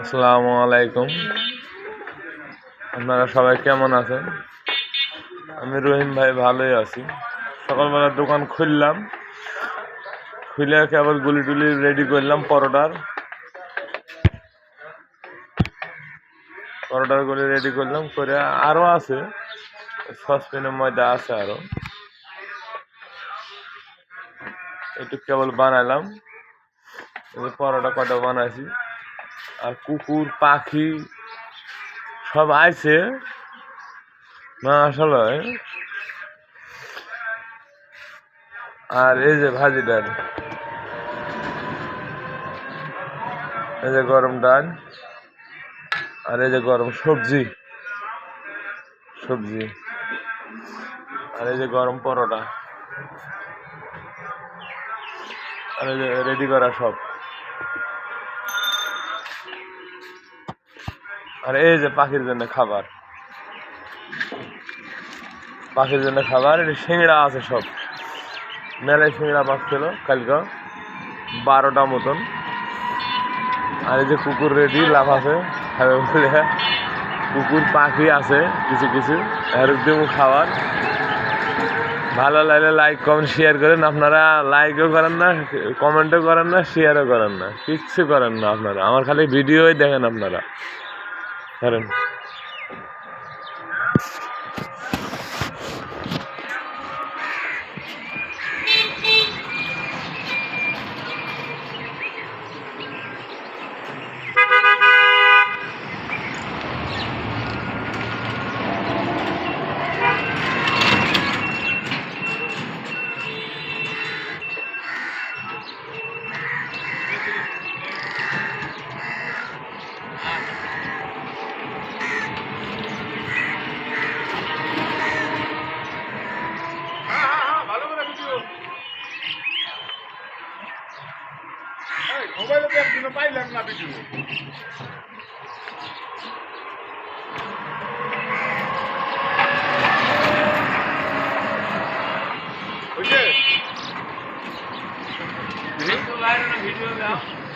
আসসালামু আলাইকুম। আপনারা সবাই কেমন আছেন? আমি রহিম ভাই ভালোই আছি। সকালবেলা দোকান খুললাম, খুলে কেবল গুলি টুলি রেডি করলাম। পরোটার গুলি রেডি করলাম, করে আরও আছে সসপ্যানে ময়দা আছে, আরও একটু কেবল বানাইলাম। পরোটা কটা বানাইছি, আর কুকুর পাখি সব আইছে না আসলে। আর এই যে ভাজি ডাল, এই যে গরম ডাল, আর এই যে গরম সবজি, আর এই যে গরম পরোটা, আর এই যে রেডি করা সব। আর এই যে পাখির জন্য খাবার, এটা সিংড়া আছে সব। মেলায় সিংড়া পাচ্ছিল কালকে 12টা মতন। আর এই যে কুকুর রেডি, লাভ আছে খাবে বলে। কুকুর পাখি আছে কিছু কিছু, এর দেবো খাবার। ভালো লাগলে লাইক কমেন্ট শেয়ার করেন। আপনারা লাইকও করেন না, কমেন্টও করেন না, শেয়ারও করেন না, কিচ্ছু করেন না আপনারা। আমার খালি ভিডিওই দেখেন আপনারা, করেন। মোবাইলে তো একদিনও পাইলাম না ভিডিও।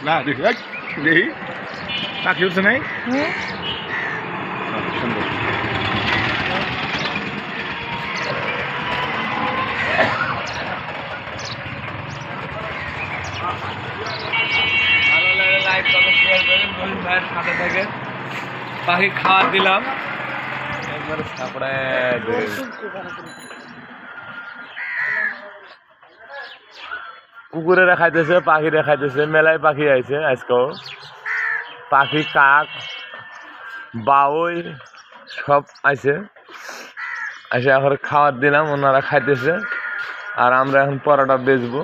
না দেখি দেখি পাখি উঠছে নাই। সুন্দর। লাইক কমেন্ট শেয়ার করেন, রহিম ভাইয়ের সাথে থেকে পাখি খাওয়ার দিলাম একবারে ছাপড়ায়। কুকুরে খাইতেছে, পাখিরে খাইতেছে, মেলায় পাখি আইছে আজকেও। পাখি, কাক, বাউই সব আইছে, এসে এখন খাওয়ার দিলাম, ওনারা খাইতেছে। আর আমরা এখন পরোটা বেচবো।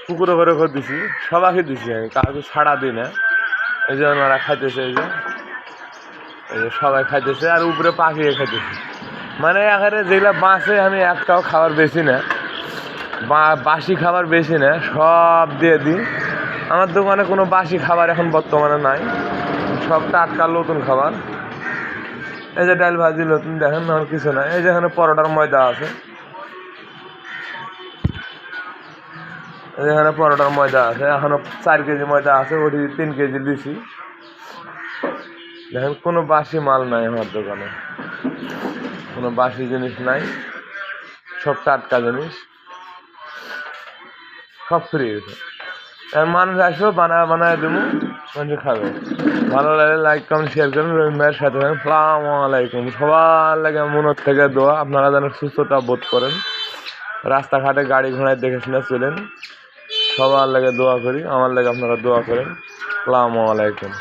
কুকুরে করে দিছি, সবাইকে দিছি, আমি কাউকে ছাড়া দিই না। এই যে ওনারা খাইতেছে, এই যে সবাই খাইতেছে, আর উপরে পাখি খাইতেছে। মানে এখানে যেগুলা বাঁচে আমি একটাও খাবার বেশি না, বাসি খাবার বেশি না, সব দিয়ে দিই। আমার দোকানে কোনো বাসি খাবার এখন বর্তমানে নাই, সব টাটকা নতুন খাবার। এই যে ডাল ভাজি নতুন, দেখেন আর কিছু না। এই যে এখানে পরোটার ময়দা আছে, এখানে পরোটার ময়দা আছে, এখনো 4 কেজি ময়দা আছে, ওটি 3 কেজি দিছি। দেখেন কোনো বাসি মাল নাই আমার দোকানে, কোনো বাসি জিনিস নাই, সব টাটকা জিনিস, সব ফ্রি। মানুষ আসবে, বানায় দেবো, মানুষ খাবে। ভালো লাগে লাইক কমেন্ট শেয়ার করুন। রহিম ভাইয়ের সাথে থাকেন। আসসালামু আলাইকুম। সবার লাগে মনের থেকে দোয়া, আপনারা যেন সুস্থতা বোধ করেন, রাস্তাঘাটে গাড়ি ঘোড়ায় দেখে শুনে চলেন। সবার লাগে দোয়া করি, আমার লাগে আপনারা দোয়া করেন। আসসালামু আলাইকুম।